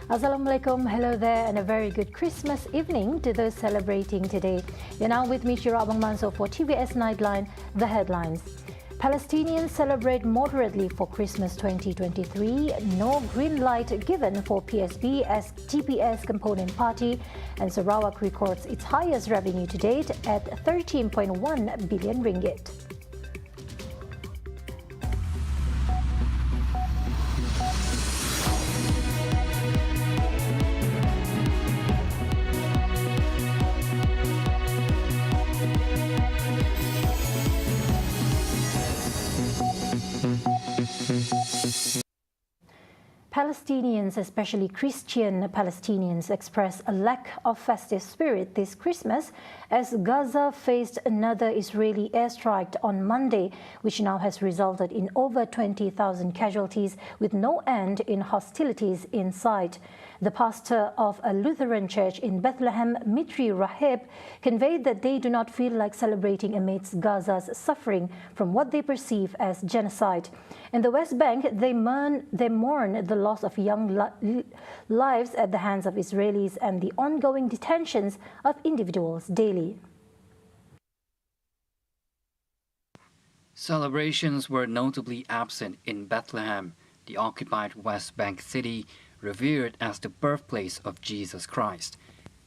Assalamualaikum, hello there, and a very good Christmas evening to those celebrating today. You're now with me, Shira Abang Manso, for TVS Nightline, the headlines. Palestinians celebrate moderately for Christmas 2023. No green light given for PSB as TPS component party, and Sarawak records its highest revenue to date at 13.1 billion ringgit. Palestinians, especially Christian Palestinians, express a lack of festive spirit this Christmas as Gaza faced another Israeli airstrike on Monday, which now has resulted in over 20,000 casualties with no end in hostilities in sight. The pastor of a Lutheran church in Bethlehem, Mitri Rahib, conveyed that they do not feel like celebrating amidst Gaza's suffering from what they perceive as genocide. In the West Bank, they mourn the loss of young lives at the hands of Israelis and the ongoing detentions of individuals daily. Celebrations were notably absent in Bethlehem, the occupied West Bank city, revered as the birthplace of Jesus Christ.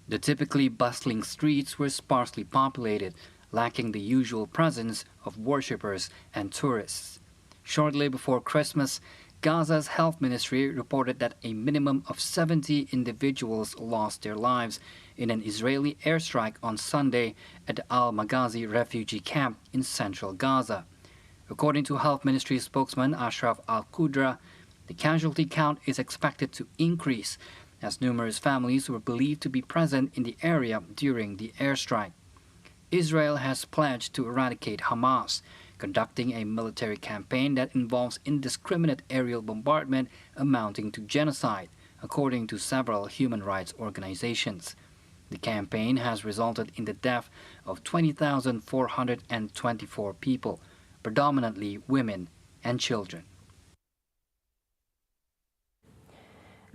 The typically bustling streets were sparsely populated, lacking the usual presence of worshippers and tourists. Shortly before Christmas, Gaza's health ministry reported that a minimum of 70 individuals lost their lives in an Israeli airstrike on Sunday at the Al-Maghazi refugee camp in central Gaza. According to Health Ministry spokesman Ashraf Al-Qudra, the casualty count is expected to increase as numerous families were believed to be present in the area during the airstrike. Israel has pledged to eradicate Hamas, conducting a military campaign that involves indiscriminate aerial bombardment amounting to genocide, according to several human rights organizations. The campaign has resulted in the death of 20,424 people, predominantly women and children.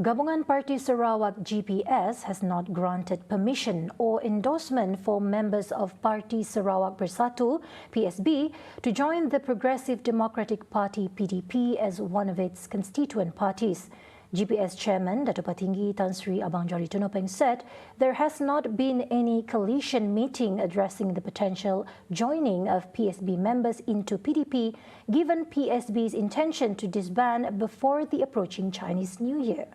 GAB Party Sarawak GPS has not granted permission or endorsement for members of Party Sarawak Bersatu (PSB) to join the Progressive Democratic Party (PDP) as one of its constituent parties. GPS Chairman Dato' Patinggi Tan Sri Abang Jari Tunopeng said there has not been any coalition meeting addressing the potential joining of PSB members into PDP, given PSB's intention to disband before the approaching Chinese New Year.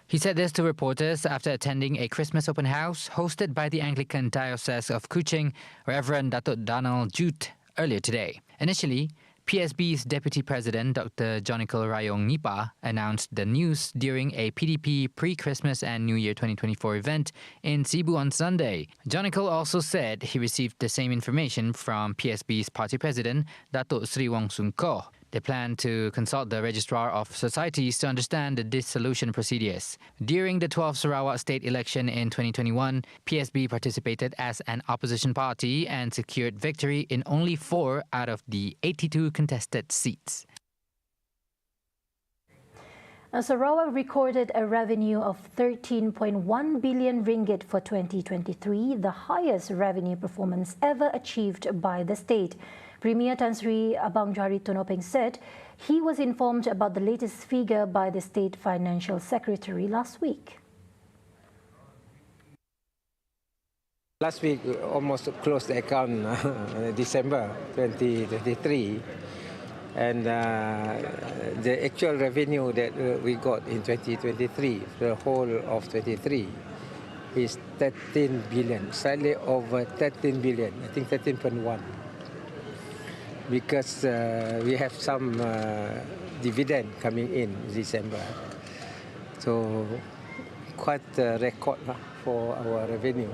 He said this to reporters after attending a Christmas open house hosted by the Anglican Diocese of Kuching, Reverend Dato' Donald Jute, earlier today. Initially, PSB's Deputy President Dr. Jonikal Rayong Nipa announced the news during a PDP pre-Christmas and New Year 2024 event in Cebu on Sunday. Jonikal also said he received the same information from PSB's party president Dato' Sri Wong Soon Koh. They plan to consult the Registrar of Societies to understand the dissolution procedures. During the 12th Sarawak state election in 2021, PSB participated as an opposition party and secured victory in only 4 out of the 82 contested seats. Sarawak recorded a revenue of 13.1 billion ringgit for 2023, the highest revenue performance ever achieved by the state. Premier Tan Sri Abang Jari Tunopeng said he was informed about the latest figure by the State Financial Secretary last week. Last week, we almost closed the account December 2023. And the actual revenue that we got in 2023, the whole of 23, is 13 billion, slightly over 13 billion, I think 13.1. Because we have some dividend coming in December. So quite a record for our revenue.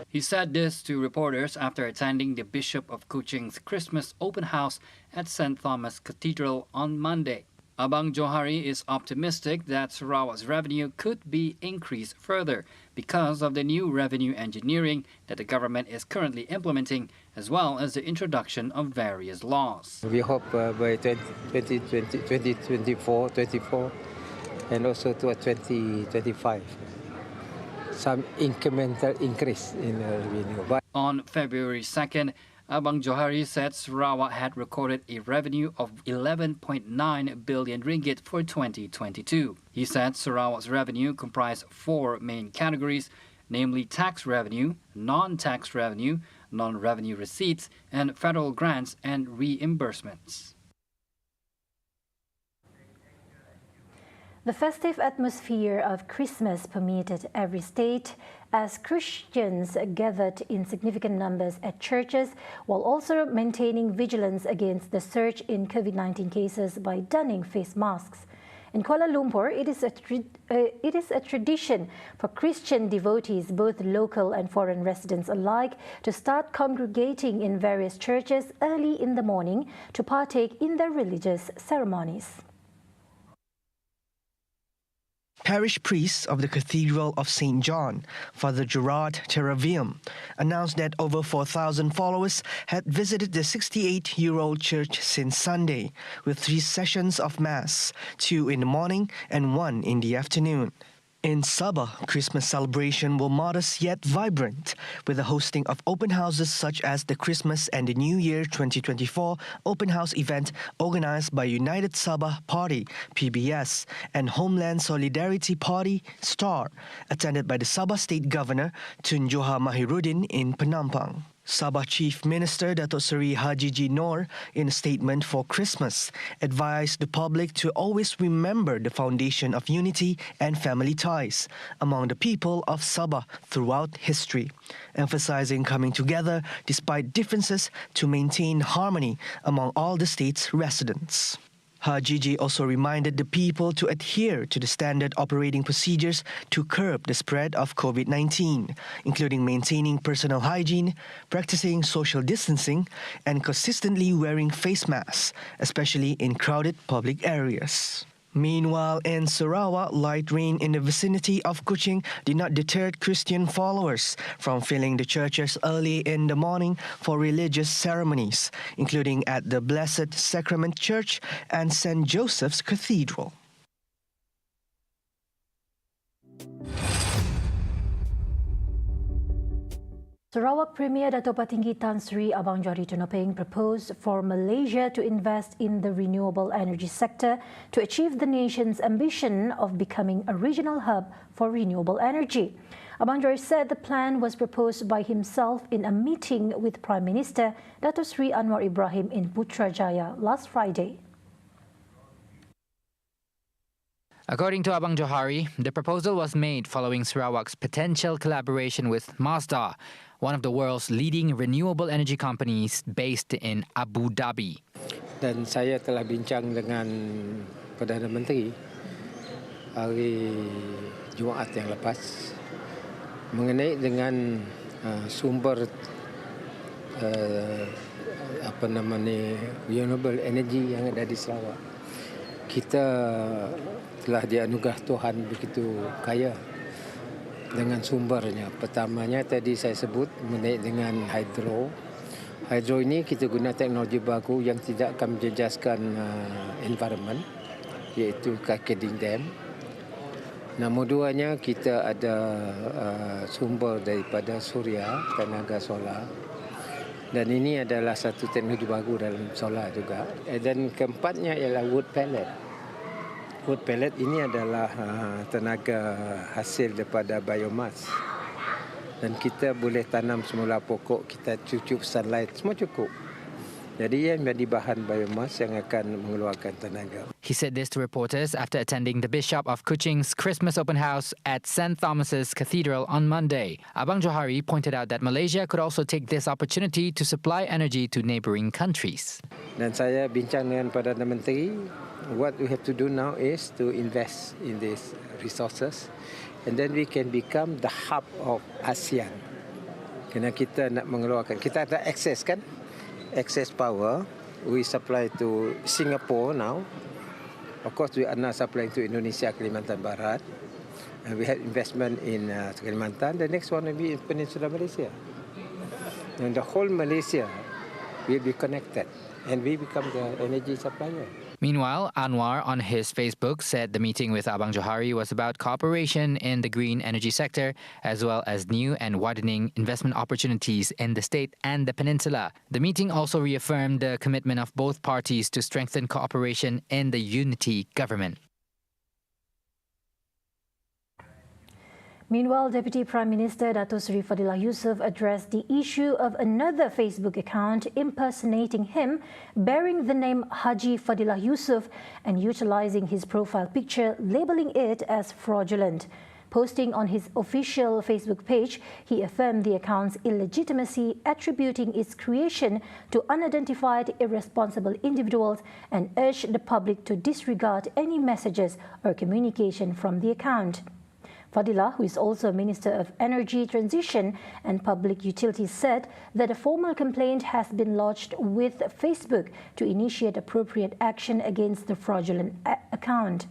He said this to reporters after attending the Bishop of Kuching's Christmas open house at St. Thomas Cathedral on Monday. Abang Johari is optimistic that Sarawak's revenue could be increased further because of the new revenue engineering that the government is currently implementing, as well as the introduction of various laws. We hope by 2024, and also to 2025, some incremental increase in revenue. On February 2nd, Abang Johari said Sarawak had recorded a revenue of 11.9 billion ringgit for 2022. He said Sarawak's revenue comprised four main categories, namely tax revenue, non-tax revenue, non-revenue receipts, and federal grants and reimbursements. The festive atmosphere of Christmas permeated every state as Christians gathered in significant numbers at churches while also maintaining vigilance against the surge in COVID-19 cases by donning face masks. In Kuala Lumpur, it is a tradition for Christian devotees, both local and foreign residents alike, to start congregating in various churches early in the morning to partake in their religious ceremonies. Parish priest of the Cathedral of St. John, Father Gerard Teravium, announced that over 4,000 followers had visited the 68-year-old church since Sunday, with 3 sessions of Mass, 2 in the morning and 1 in the afternoon. In Sabah, Christmas celebration were modest yet vibrant, with the hosting of open houses such as the Christmas and the New Year 2024 open house event organized by United Sabah Party, PBS, and Homeland Solidarity Party, STAR, attended by the Sabah State Governor Tun Johor Mahiruddin in Penampang. Sabah Chief Minister Datuk Seri Haji Noor, in a statement for Christmas, advised the public to always remember the foundation of unity and family ties among the people of Sabah throughout history, emphasizing coming together despite differences to maintain harmony among all the state's residents. Hajiji also reminded the people to adhere to the standard operating procedures to curb the spread of COVID-19, including maintaining personal hygiene, practicing social distancing, and consistently wearing face masks, especially in crowded public areas. Meanwhile, in Sarawak, light rain in the vicinity of Kuching did not deter Christian followers from filling the churches early in the morning for religious ceremonies, including at the Blessed Sacrament Church and St. Joseph's Cathedral. Sarawak Premier Dato' Patinggi Tan Sri Abang Johari Tunaping proposed for Malaysia to invest in the renewable energy sector to achieve the nation's ambition of becoming a regional hub for renewable energy. Abang Johari said the plan was proposed by himself in a meeting with Prime Minister Dato' Sri Anwar Ibrahim in Putrajaya last Friday. According to Abang Johari, the proposal was made following Sarawak's potential collaboration with Masdar, one of the world's leading renewable energy companies based in Abu Dhabi. Dan saya telah bincang dengan Perdana Menteri hari Jumaat yang lepas mengenai dengan sumber renewable energy yang ada di Sarawak. Kita telah dianugerah Tuhan begitu kaya dengan sumbernya. Pertamanya tadi saya sebut mengenai dengan hidro. Hidro ini kita guna teknologi baru yang tidak akan menjejaskan environment, iaitu cascading dam. Nombor duanya kita ada sumber daripada suria, tenaga solar. Dan ini adalah satu teknologi baru dalam solar juga. Dan keempatnya ialah wood pellet. Wood pellet ini adalah tenaga hasil daripada biomass. Dan kita boleh tanam semula pokok, kita cucuk sunlight, semua cukup. Jadi ia menjadi bahan biomass yang akan mengeluarkan tenaga. He said this to reporters after attending the Bishop of Kuching's Christmas open house at St. Thomas's Cathedral on Monday. Abang Johari pointed out that Malaysia could also take this opportunity to supply energy to neighbouring countries. Dan saya bincang dengan Perdana Menteri, what we have to do now is to invest in these resources and then we can become the hub of ASEAN. Kerana kita nak mengeluarkan, kita ada access kan? Access power, we supply to Singapore now, Of course, we are now supplying to Indonesia, Kalimantan Barat. And we had investment in Kalimantan. The next one will be in Peninsula Malaysia. And the whole Malaysia will be connected. And we become the energy supplier. Meanwhile, Anwar on his Facebook said the meeting with Abang Johari was about cooperation in the green energy sector, as well as new and widening investment opportunities in the state and the peninsula. The meeting also reaffirmed the commitment of both parties to strengthen cooperation in the unity government. Meanwhile, Deputy Prime Minister Dato Seri Fadilah Yusof addressed the issue of another Facebook account impersonating him, bearing the name Haji Fadilah Yusof and utilizing his profile picture, labelling it as fraudulent. Posting on his official Facebook page, he affirmed the account's illegitimacy, attributing its creation to unidentified irresponsible individuals and urged the public to disregard any messages or communication from the account. Fadilah, who is also Minister of Energy Transition and Public Utilities, said that a formal complaint has been lodged with Facebook to initiate appropriate action against the fraudulent account.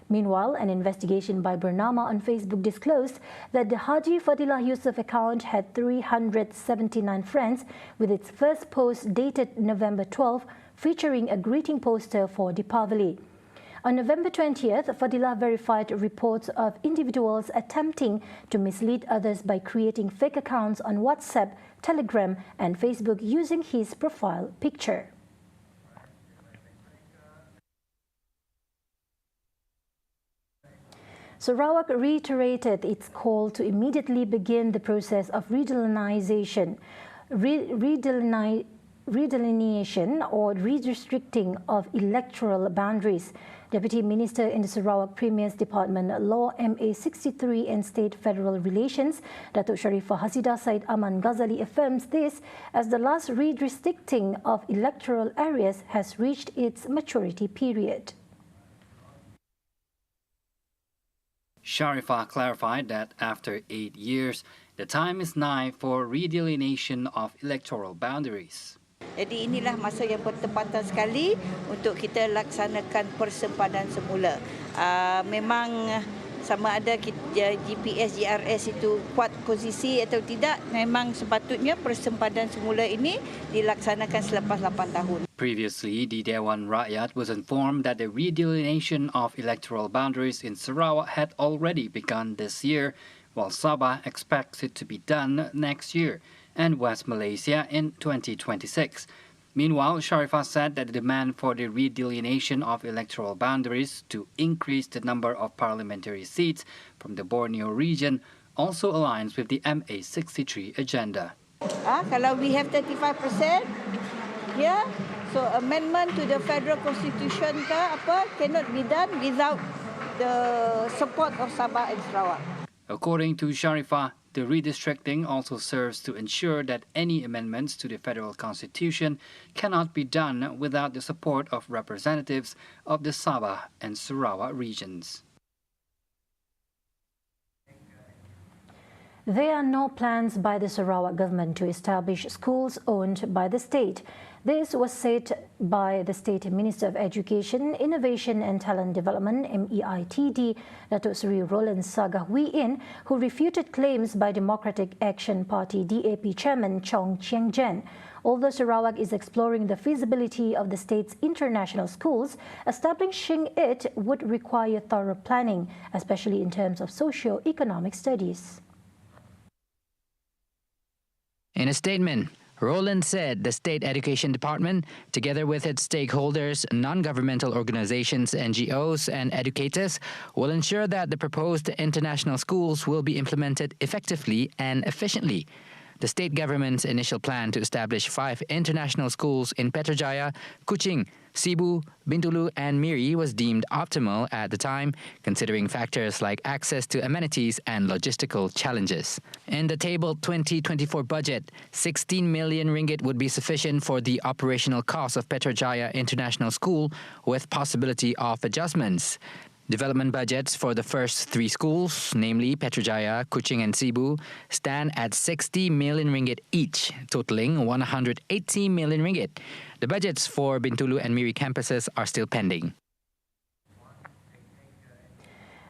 Meanwhile, an investigation by Bernama on Facebook disclosed that the Haji Fadilah Yusof account had 379 friends, with its first post dated November 12, featuring a greeting poster for Deepavali. On November 20th, Fadilah verified reports of individuals attempting to mislead others by creating fake accounts on WhatsApp, Telegram and Facebook using his profile picture. Sarawak reiterated its call to immediately begin the process of redelineation or redistricting of electoral boundaries. Deputy Minister in the Sarawak Premier's Department Law MA 63 and State Federal Relations, Datuk Sharifah Hasidah Said Aman Ghazali affirms this as the last redistricting of electoral areas has reached its maturity period. Sharifah clarified that after 8 years, the time is nigh for redelineation of electoral boundaries. Jadi inilah masa yang bertepatan sekali untuk kita laksanakan persempadan semula. Memang sama ada GPS, GRS itu kuat posisi atau tidak, memang sepatutnya persempadan semula ini dilaksanakan selepas 8 tahun. Previously, the Dewan Rakyat was informed that the redelineation of electoral boundaries in Sarawak had already begun this year, while Sabah expects it to be done next year, and West Malaysia in 2026. Meanwhile, Sharifah said that the demand for the redelineation of electoral boundaries to increase the number of parliamentary seats from the Borneo region also aligns with the MA 63 agenda. Kalau we have 35%, yeah, so amendment to the federal constitution cannot be done without the support of Sabah and Sarawak. According to Sharifah, the redistricting also serves to ensure that any amendments to the federal constitution cannot be done without the support of representatives of the Sabah and Sarawak regions. There are no plans by the Sarawak government to establish schools owned by the state. This was said by the State Minister of Education, Innovation and Talent Development (MEITD), Datuk Seri Roland Sagah Wee In, who refuted claims by Democratic Action Party (DAP) Chairman Chong Chiang Jen. Although Sarawak is exploring the feasibility of the state's international schools, establishing it would require thorough planning, especially in terms of socio-economic studies. In a statement, Roland said the State Education Department, together with its stakeholders, non-governmental organizations, NGOs and educators, will ensure that the proposed international schools will be implemented effectively and efficiently. The state government's initial plan to establish 5 international schools in Petrojaya, Kuching, Cebu, Bintulu and Miri was deemed optimal at the time, considering factors like access to amenities and logistical challenges. In the tabled 2024 budget, 16 million ringgit would be sufficient for the operational cost of Petrojaya International School, with possibility of adjustments. Development budgets for the first 3 schools, namely Petrojaya, Kuching and Cebu, stand at 60 million ringgit each, totaling 180 million ringgit. The budgets for Bintulu and Miri campuses are still pending.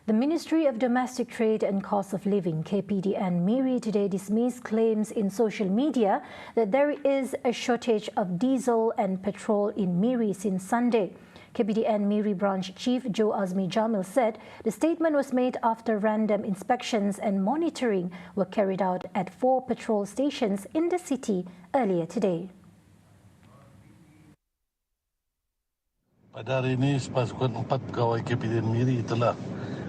The Ministry of Domestic Trade and Cost of Living, KPDN Miri, today dismissed claims in social media that there is a shortage of diesel and petrol in Miri since Sunday. KPDN Miri Branch Chief Joe Azmi Jamil said the statement was made after random inspections and monitoring were carried out at 4 petrol stations in the city earlier today. Pada hari ini, pasukan 4 pegawai KPDN Miri telah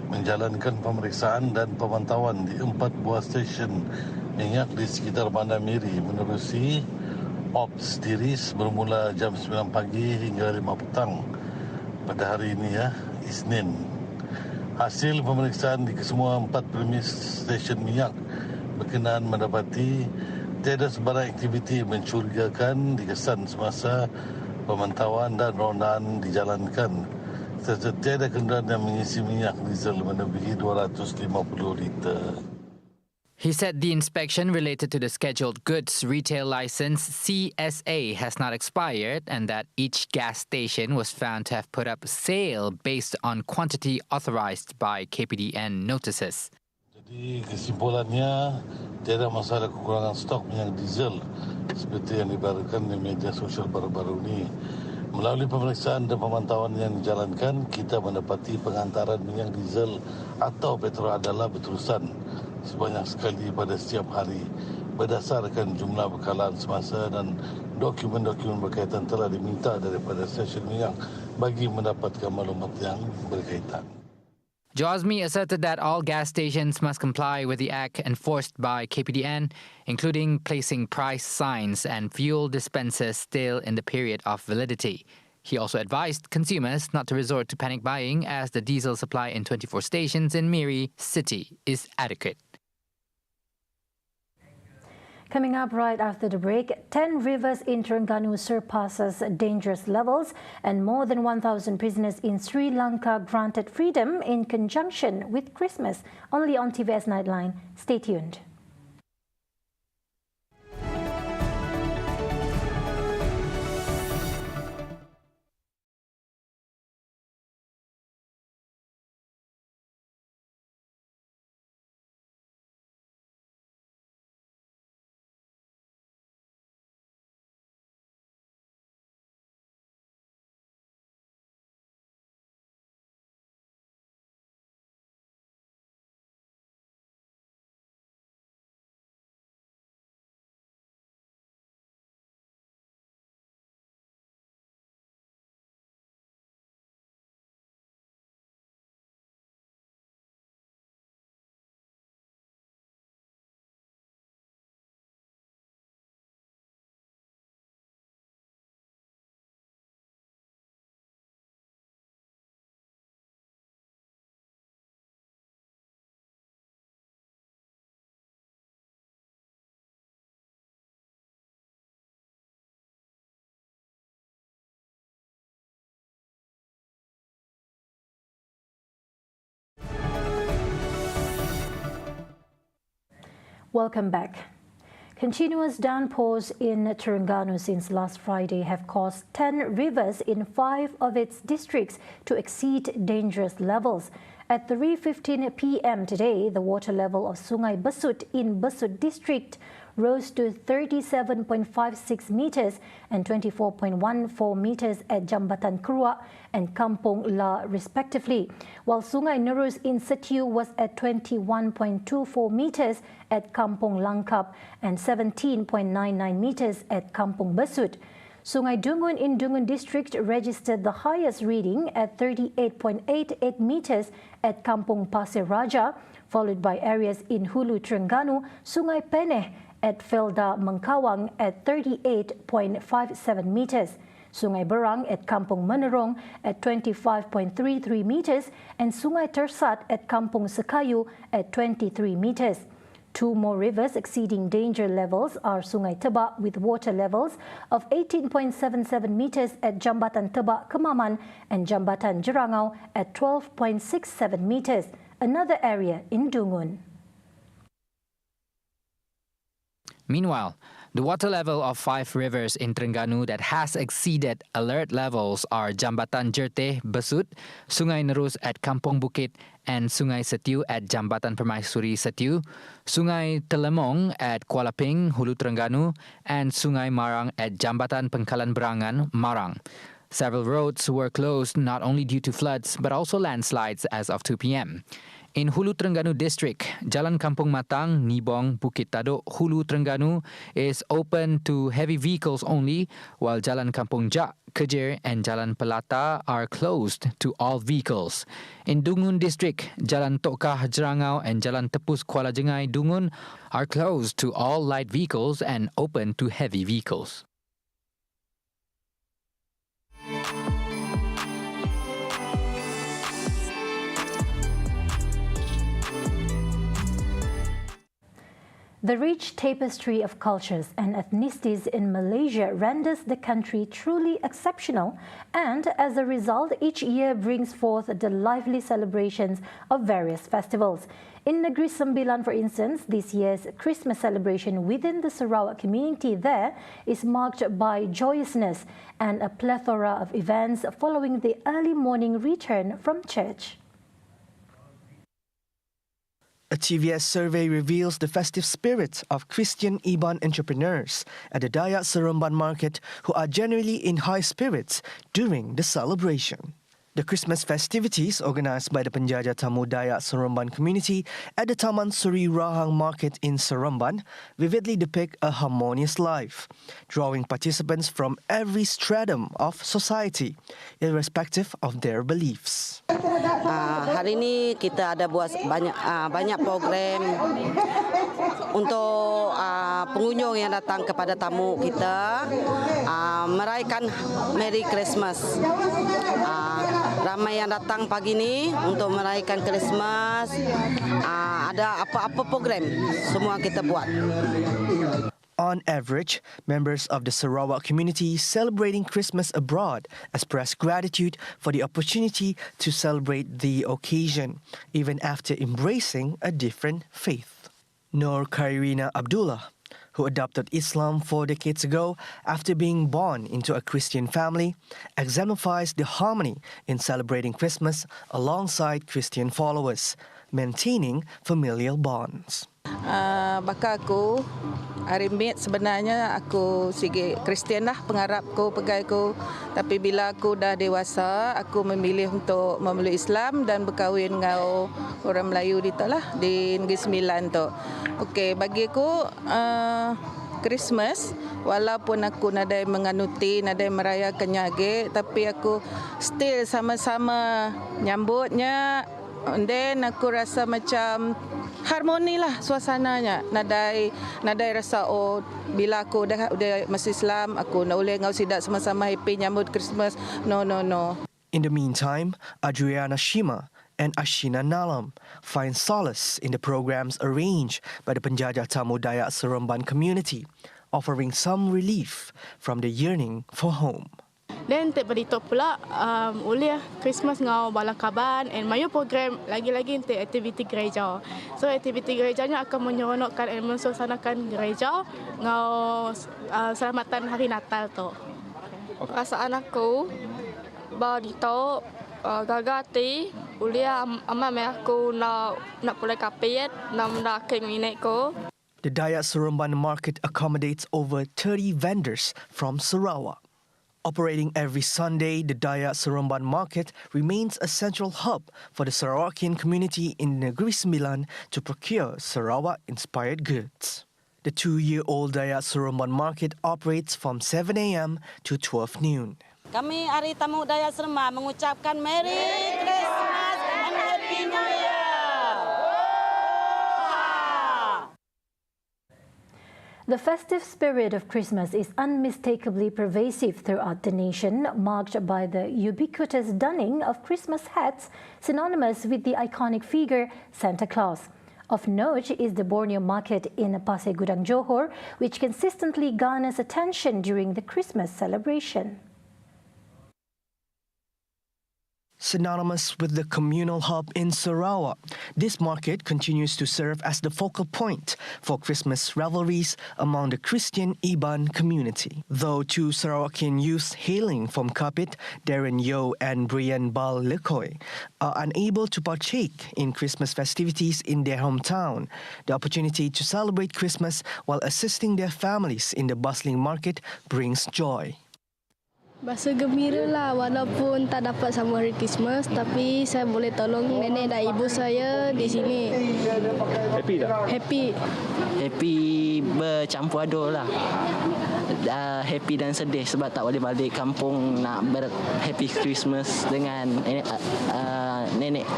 menjalankan pemeriksaan dan pemantauan di 4 buah stesen minyak di sekitar bandar Miri menerusi ops tiris bermula jam 9 pagi hingga 5 petang pada hari ini Isnin. Hasil pemeriksaan di kesemua 4 premis stesen minyak berkenaan mendapati tiada sebarang aktiviti mencurigakan dikesan semasa pemantauan dan rondaan dijalankan, serta tiada kenderaan yang mengisi minyak diesel melebihi 250 liter. He said the inspection related to the Scheduled Goods Retail License CSA has not expired and that each gas station was found to have put up a sale based on quantity authorized by KPDN notices. Jadi kesimpulannya tiada masalah kekurangan stok minyak diesel seperti yang dibarukan di media sosial baru-baru ini. Melalui pemeriksaan dan pemantauan yang dijalankan, kita mendapati pengantaran minyak diesel atau petrol adalah berterusan sebanyak sekali pada setiap hari berdasarkan jumlah bekalan semasa dan dokumen-dokumen berkaitan telah diminta daripada stesen minyak bagi mendapatkan maklumat yang berkaitan. Joe Azmi asserted that all gas stations must comply with the act enforced by KPDN, including placing price signs and fuel dispensers still in the period of validity. He also advised consumers not to resort to panic buying as the diesel supply in 24 stations in Miri City is adequate. Coming up right after the break, 10 rivers in Terengganu surpasses dangerous levels and more than 1,000 prisoners in Sri Lanka granted freedom in conjunction with Christmas. Only on TVS Nightline. Stay tuned. Welcome back. Continuous downpours in Terengganu since last Friday have caused 10 rivers in 5 of its districts to exceed dangerous levels. At 3:15 p.m. today, the water level of Sungai Besut in Besut district rose to 37.56 meters and 24.14 meters at Jambatan Keruak and Kampung La respectively, while Sungai Nerus in Setiu was at 21.24 meters at Kampung Langkap and 17.99 meters at Kampung Besut. Sungai Dungun in Dungun district registered the highest reading at 38.88 meters at Kampung Pasir Raja, followed by areas in Hulu Terengganu, Sungai Peneh at Felda Mengkawang at 38.57 meters, Sungai Berang at Kampung Menerong at 25.33 meters, and Sungai Tersat at Kampung Sekayu at 23 meters. 2 more rivers exceeding danger levels are Sungai Tebak with water levels of 18.77 meters at Jambatan Tebak Kemaman and Jambatan Jerangau at 12.67 meters, another area in Dungun. Meanwhile, The water level of 5 rivers in Terengganu that has exceeded alert levels are Jambatan Jerteh Besut, Sungai Nerus at Kampung Bukit, and Sungai Setiu at Jambatan Permaisuri Setiu, Sungai Telemong at Kuala Ping, Hulu Terengganu, and Sungai Marang at Jambatan Pengkalan Berangan, Marang. Several roads were closed not only due to floods but also landslides as of 2 p.m. In Hulu Terengganu district, Jalan Kampung Matang, Nibong, Bukit Taduk, Hulu Terengganu is open to heavy vehicles only, while Jalan Kampung Jak, Kejir and Jalan Pelata are closed to all vehicles. In Dungun district, Jalan Tokkah Jerangau and Jalan Tepus Kuala Jengai Dungun are closed to all light vehicles and open to heavy vehicles. The rich tapestry of cultures and ethnicities in Malaysia renders the country truly exceptional, and as a result, each year brings forth the lively celebrations of various festivals. In Negeri Sembilan, for instance, this year's Christmas celebration within the Sarawak community there is marked by joyousness and a plethora of events following the early morning return from church. A TVS survey reveals the festive spirit of Christian Iban entrepreneurs at the Dayak Seremban Market who are generally in high spirits during the celebration. The Christmas festivities organised by the Penjajah Tamu Dayak Seremban community at the Taman Suri Rahang Market in Seremban vividly depict a harmonious life, drawing participants from every stratum of society, irrespective of their beliefs. Hari ini kita ada buat banyak program untuk pengunjung yang datang kepada tamu kita merayakan Merry Christmas. Ramai yang datang pagi ini untuk merayakan Christmas. Ada apa-apa program semua kita buat. On average, members of the Sarawak community celebrating Christmas abroad express gratitude for the opportunity to celebrate the occasion, even after embracing a different faith. Nur Khairina Abdullah, who adopted Islam 4 decades ago after being born into a Christian family, exemplifies the harmony in celebrating Christmas alongside Christian followers, maintaining familial bonds. Bakal aku Arimit sebenarnya aku segi Kristian lah pengarapku pegaiku, tapi bila aku dah dewasa aku memilih untuk memeluk Islam dan berkahwin dengan orang Melayu di Negeri Sembilan tu. Okey, bagi aku Christmas walaupun aku nadai menganuti, nadai merayakannya lagi, tapi aku still sama-sama nyambutnya. And then aku rasa macam harmoni lah suasananya. Nadai rasa bila aku dah masuk Islam, aku nak boleh ngau sidak sama-sama happy nyambut Christmas. No. In the meantime, Adriana Shima and Ashina Nalam find solace in the programs arranged by the Penjajah Tamu Dayak Seremban community, offering some relief from the yearning for home. Dan daripada itu pula, oleh Christmas ngau balang kaban and mayu program lagi-lagi untuk aktiviti gereja. So aktiviti gerejanya akan menyeronokkan dan mensuasanakan gereja ngau selamatan hari Natal tu. Perasaan aku bahawa dito gagati oleh amam aku nak pulai kapit nak keng minek ko. The Dayak Seremban Market accommodates over 30 vendors from Sarawak. Operating every Sunday, the Dayak Seremban Market remains a central hub for the Sarawakian community in Negeri Sembilan to procure Sarawak-inspired goods. The 2-year-old Dayak Seremban Market operates from 7 a.m. to 12 noon. Kami Hari Tamu Dayak Seremban mengucapkan Merry Christmas and Happy New Year. The festive spirit of Christmas is unmistakably pervasive throughout the nation, marked by the ubiquitous donning of Christmas hats, synonymous with the iconic figure Santa Claus. Of note is the Borneo Market in Pasir Gudang, Johor, which consistently garners attention during the Christmas celebration. Synonymous with the communal hub in Sarawak, this market continues to serve as the focal point for Christmas revelries among the Christian Iban community. Though two Sarawakian youths hailing from Kapit, Darren Yeo and Brian Bal Lekoy, are unable to partake in Christmas festivities in their hometown, the opportunity to celebrate Christmas while assisting their families in the bustling market brings joy. Rasa gembira lah walaupun tak dapat sama hari Christmas, tapi saya boleh tolong nenek dan ibu saya di sini. Happy tak? Happy. Happy bercampur aduk lah. Happy dan sedih sebab tak boleh balik kampung nak ber-happy Christmas dengan nenek.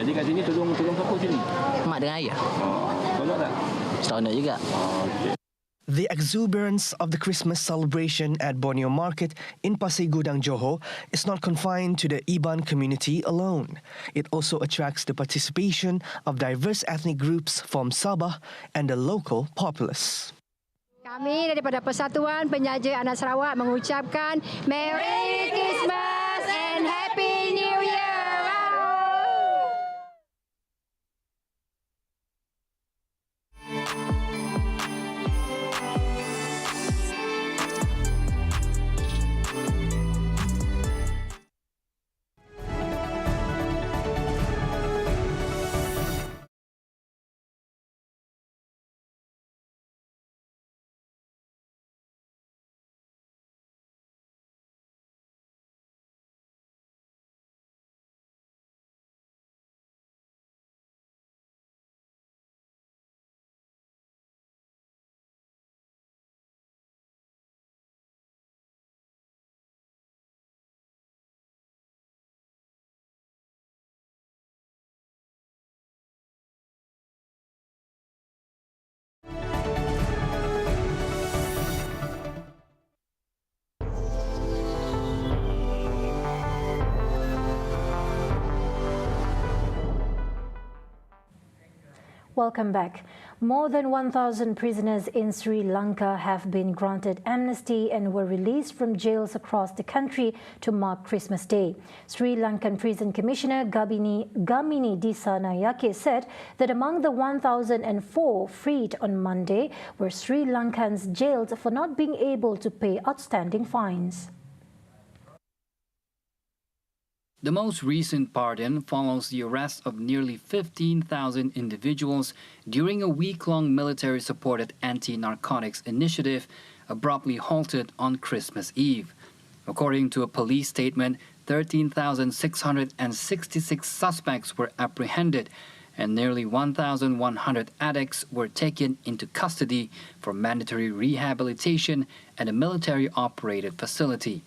Jadi kat sini tolong siapa sini? Mak dengan ayah. Tolong tak? Seronok juga. Okay. The exuberance of the Christmas celebration at Borneo Market in Pasir Gudang, Johor is not confined to the Iban community alone. It also attracts the participation of diverse ethnic groups from Sabah and the local populace. Kami daripada Persatuan Penyaja Anak Sarawak mengucapkan Merry Christmas and Happy New Year! Welcome back. More than 1,000 prisoners in Sri Lanka have been granted amnesty and were released from jails across the country to mark Christmas Day. Sri Lankan Prison Commissioner Gamini Disanayake said that among the 1,004 freed on Monday were Sri Lankans jailed for not being able to pay outstanding fines. The most recent pardon follows the arrest of nearly 15,000 individuals during a week-long military-supported anti-narcotics initiative abruptly halted on Christmas Eve. According to a police statement, 13,666 suspects were apprehended and nearly 1,100 addicts were taken into custody for mandatory rehabilitation at a military-operated facility.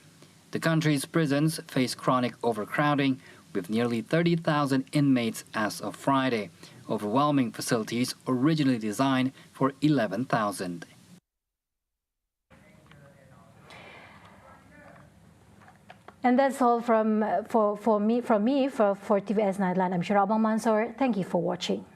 The country's prisons face chronic overcrowding, with nearly 30,000 inmates as of Friday, overwhelming facilities originally designed for 11,000. And that's all from me for TVS Nightline. I'm Shira Abang Mansour. Thank you for watching.